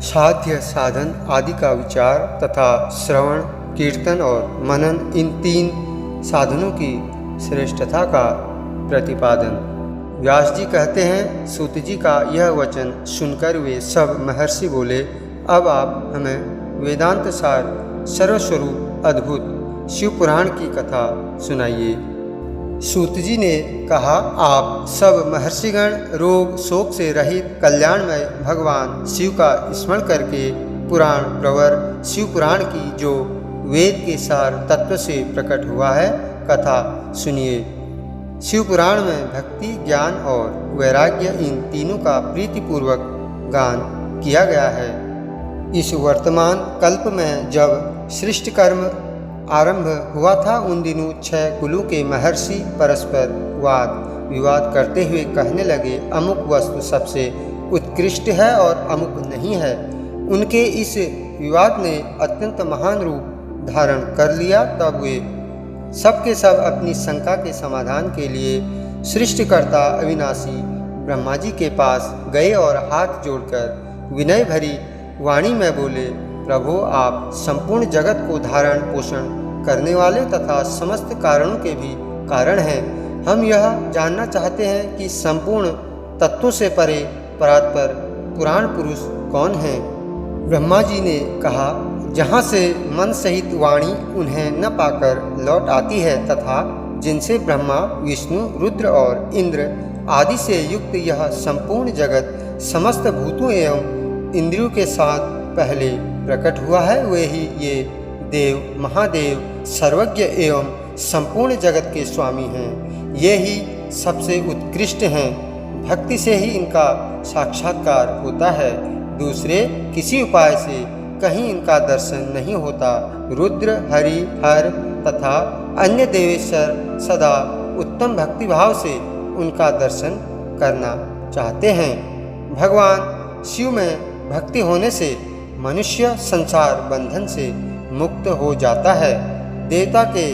साध्य साधन आदि का विचार तथा श्रवण, कीर्तन और मनन, इन तीन साधनों की श्रेष्ठता का प्रतिपादन। व्यास जी कहते हैं, सूत जी का यह वचन सुनकर वे सब महर्षि बोले, अब आप हमें वेदांत सार सर्वस्वरूप अद्भुत शिव पुराण की कथा सुनाइए। सूत जी ने कहा, आप सब महर्षिगण रोग शोक से रहित कल्याणमय भगवान शिव का स्मरण करके पुराण प्रवर शिव पुराण की जो वेद के सार तत्व से प्रकट हुआ है कथा सुनिए। शिव पुराण में भक्ति, ज्ञान और वैराग्य इन तीनों का प्रीतिपूर्वक गान किया गया है। इस वर्तमान कल्प में जब सृष्टि कर्म आरंभ हुआ था, उन दिनों 6 कुलों के महर्षि परस्पर वाद विवाद करते हुए कहने लगे, अमुक वस्तु सबसे उत्कृष्ट है और अमुक नहीं है। उनके इस विवाद ने अत्यंत महान रूप धारण कर लिया। तब वे सबके सब अपनी शंका के समाधान के लिए सृष्टिकर्ता अविनाशी ब्रह्मा जी के पास गए और हाथ जोड़कर विनय भरी वाणी में बोले, प्रभु आप संपूर्ण जगत को धारण पोषण करने वाले तथा समस्त कारणों के भी कारण हैं। हम यह जानना चाहते हैं कि संपूर्ण तत्वों से परे परात्पर पुराण पुरुष कौन हैं। ब्रह्मा जी ने कहा, जहाँ से मन सहित वाणी उन्हें न पाकर लौट आती है तथा जिनसे ब्रह्मा, विष्णु, रुद्र और इंद्र आदि से युक्त यह संपूर्ण जगत समस्त भूतों एवं इंद्रियों के साथ पहले प्रकट हुआ है, वे ही ये देव महादेव सर्वज्ञ एवं संपूर्ण जगत के स्वामी हैं। ये ही सबसे उत्कृष्ट हैं। भक्ति से ही इनका साक्षात्कार होता है, दूसरे किसी उपाय से कहीं इनका दर्शन नहीं होता। रुद्र, हरि, हर तथा अन्य देवेश्वर सदा उत्तम भक्तिभाव से उनका दर्शन करना चाहते हैं। भगवान शिव में भक्ति होने से मनुष्य संसार बंधन से मुक्त हो जाता है। देवता के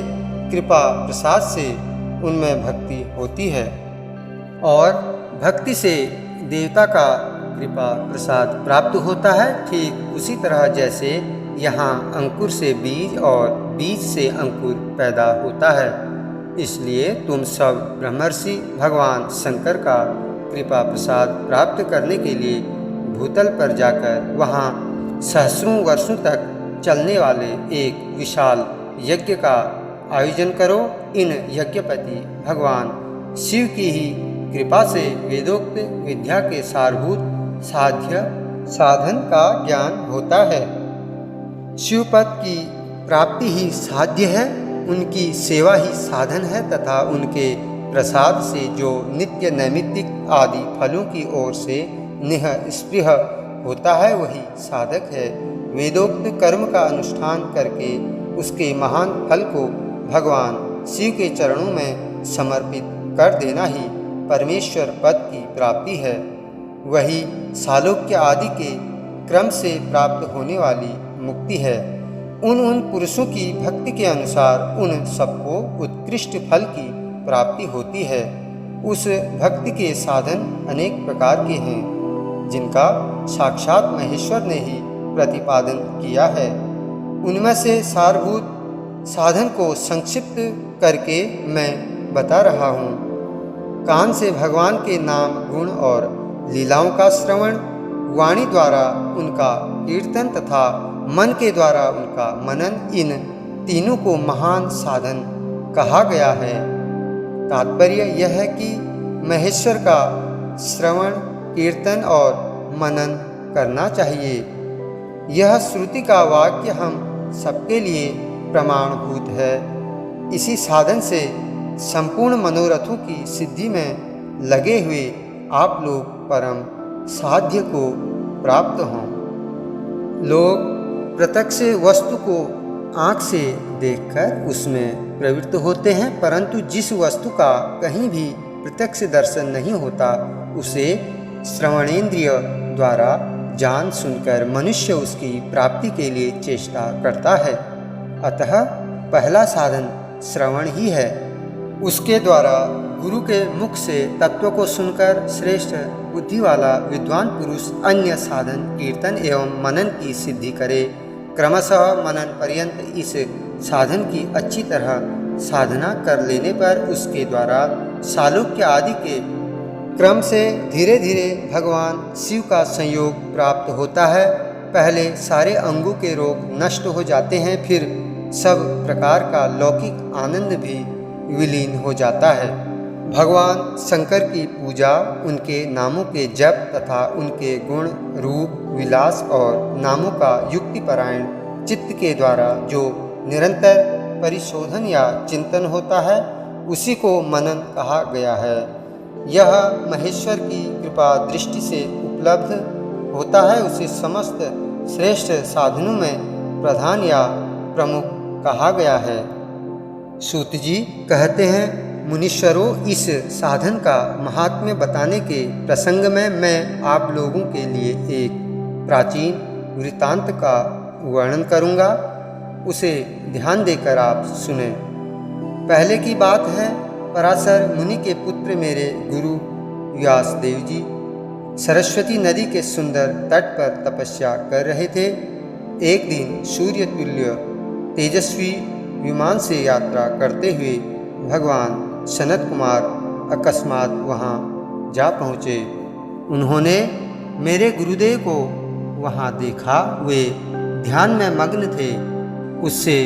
कृपा प्रसाद से उनमें भक्ति होती है और भक्ति से देवता का कृपा प्रसाद प्राप्त होता है। ठीक उसी तरह जैसे यहाँ अंकुर से बीज और बीज से अंकुर पैदा होता है। इसलिए तुम सब ब्रह्मर्षि भगवान शंकर का कृपा प्रसाद प्राप्त करने के लिए भूतल पर जाकर वहाँ सहस्रों वर्षों तक चलने वाले एक विशाल यज्ञ का आयोजन करो। इन यज्ञपति भगवान शिव की ही कृपा से वेदोक्त विद्या के सारभूत साध्य साधन का ज्ञान होता है। शिवपद की प्राप्ति ही साध्य है, उनकी सेवा ही साधन है तथा उनके प्रसाद से जो नित्य नैमित्तिक आदि फलों की ओर से निःस्पृह होता है वही साधक है। वेदोक्त कर्म का अनुष्ठान करके उसके महान फल को भगवान शिव के चरणों में समर्पित कर देना ही परमेश्वर पद की प्राप्ति है। वही सालोक्य आदि के क्रम से प्राप्त होने वाली मुक्ति है। उन पुरुषों की भक्ति के अनुसार उन सबको उत्कृष्ट फल की प्राप्ति होती है। उस भक्ति के साधन अनेक प्रकार के हैं, जिनका साक्षात महेश्वर ने ही प्रतिपादन किया है। उनमें से सारभूत साधन को संक्षिप्त करके मैं बता रहा हूँ। कान से भगवान के नाम, गुण और लीलाओं का श्रवण, वाणी द्वारा उनका कीर्तन तथा मन के द्वारा उनका मनन, इन तीनों को महान साधन कहा गया है। तात्पर्य यह है कि महेश्वर का श्रवण, कीर्तन और मनन करना चाहिए। यह श्रुति का वाक्य हम सबके लिए प्रमाणभूत है। इसी साधन से संपूर्ण मनोरथों की सिद्धि में लगे हुए आप लोग परम साध्य को प्राप्त हों। लोग प्रत्यक्ष वस्तु को आँख से देखकर उसमें प्रवृत्त होते हैं, परंतु जिस वस्तु का कहीं भी प्रत्यक्ष दर्शन नहीं होता उसे श्रवणेन्द्रिय द्वारा जान सुनकर मनुष्य उसकी प्राप्ति के लिए चेष्टा करता है। अतः पहला साधन श्रवण ही है। उसके द्वारा गुरु के मुख से तत्व को सुनकर श्रेष्ठ बुद्धि वाला विद्वान पुरुष अन्य साधन कीर्तन एवं मनन की सिद्धि करे। क्रमशः मनन पर्यंत इस साधन की अच्छी तरह साधना कर लेने पर उसके द्वारा सालोक्य आदि के क्रम से धीरे धीरे भगवान शिव का संयोग प्राप्त होता है। पहले सारे अंगों के रोग नष्ट हो जाते हैं, फिर सब प्रकार का लौकिक आनंद भी विलीन हो जाता है। भगवान शंकर की पूजा, उनके नामों के जप तथा उनके गुण रूप विलास और नामों का युक्तिपरायण चित्त के द्वारा जो निरंतर परिशोधन या चिंतन होता है, उसी को मनन कहा गया है। यह महेश्वर की कृपा दृष्टि से उपलब्ध होता है। उसे समस्त श्रेष्ठ साधनों में प्रधान या प्रमुख कहा गया है। सूत जी कहते हैं, मुनीश्वरों, इस साधन का महात्म्य बताने के प्रसंग में मैं आप लोगों के लिए एक प्राचीन वृत्तांत का वर्णन करूंगा। उसे ध्यान देकर आप सुने। पहले की बात है, पराशर मुनि के पुत्र मेरे गुरु व्यासदेव जी सरस्वती नदी के सुंदर तट पर तपस्या कर रहे थे। एक दिन सूर्य तुल्य तेजस्वी विमान से यात्रा करते हुए भगवान सनत कुमार अकस्मात वहाँ जा पहुँचे। उन्होंने मेरे गुरुदेव को वहाँ देखा। वे ध्यान में मग्न थे। उससे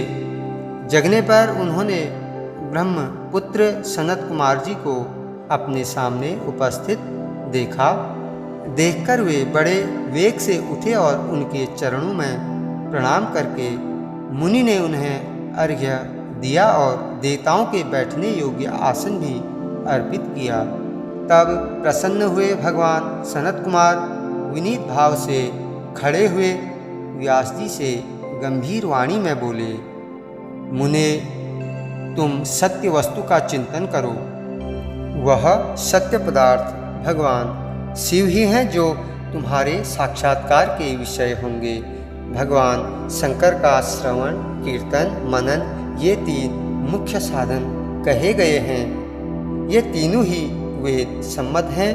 जगने पर उन्होंने ब्रह्म पुत्र सनत कुमार जी को अपने सामने उपस्थित देखा। देखकर वे बड़े वेग से उठे और उनके चरणों में प्रणाम करके मुनि ने उन्हें अर्घ्य दिया और देवताओं के बैठने योग्य आसन भी अर्पित किया। तब प्रसन्न हुए भगवान सनत कुमार विनीत भाव से खड़े हुए व्यास जी से गंभीर वाणी में बोले, मुने, तुम सत्य वस्तु का चिंतन करो। वह सत्य पदार्थ भगवान शिव ही हैं जो तुम्हारे साक्षात्कार के विषय होंगे। भगवान शंकर का श्रवण कीर्तन मनन ये तीन मुख्य साधन कहे गए हैं। ये तीनों ही वेद सम्मत हैं।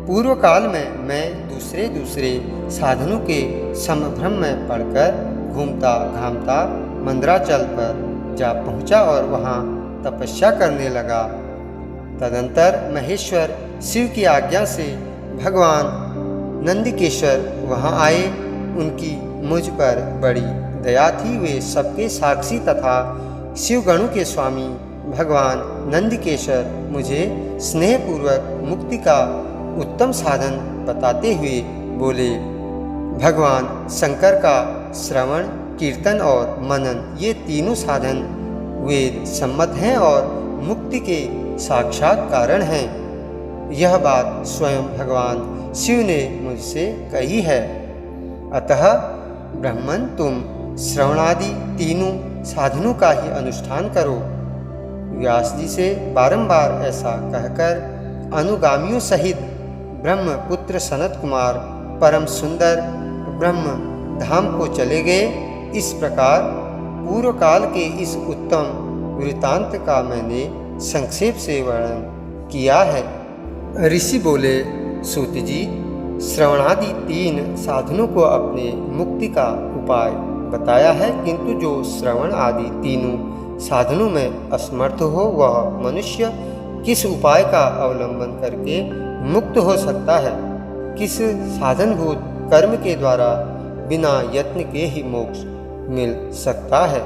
पूर्व काल में मैं दूसरे दूसरे साधनों के संभ्रम में पड़कर घूमता घामता मंदराचल पर जा पहुंचा और वहां तपस्या करने लगा। तदंतर महेश्वर शिव की आज्ञा से भगवान नंदिकेश्वर वहां आए। उनकी मुझ पर बड़ी दया थी। वे सबके साक्षी तथा शिवगणों के स्वामी भगवान नंदिकेश्वर मुझे स्नेहपूर्वक मुक्ति का उत्तम साधन बताते हुए बोले, भगवान शंकर का श्रवण कीर्तन और मनन ये तीनों साधन वेद सम्मत हैं और मुक्ति के साक्षात कारण हैं। यह बात स्वयं भगवान शिव ने मुझसे कही है। अतः ब्राह्मण, तुम श्रवणादि तीनों साधनों का ही अनुष्ठान करो। व्यास जी से बारंबार ऐसा कहकर अनुगामियों सहित ब्रह्मपुत्र सनत कुमार परम सुंदर ब्रह्म धाम को चले गए। इस प्रकार पूर्व काल के इस उत्तम वृत्तांत का मैंने संक्षेप से वर्णन किया है। ऋषि बोले, सूत जी, श्रवणादि तीन साधनों को अपने मुक्ति का उपाय बताया है, किंतु जो श्रवण आदि तीनों साधनों में असमर्थ हो वह मनुष्य किस उपाय का अवलंबन करके मुक्त हो सकता है? किस साधनभूत कर्म के द्वारा बिना यत्न के ही मोक्ष मिल सकता है?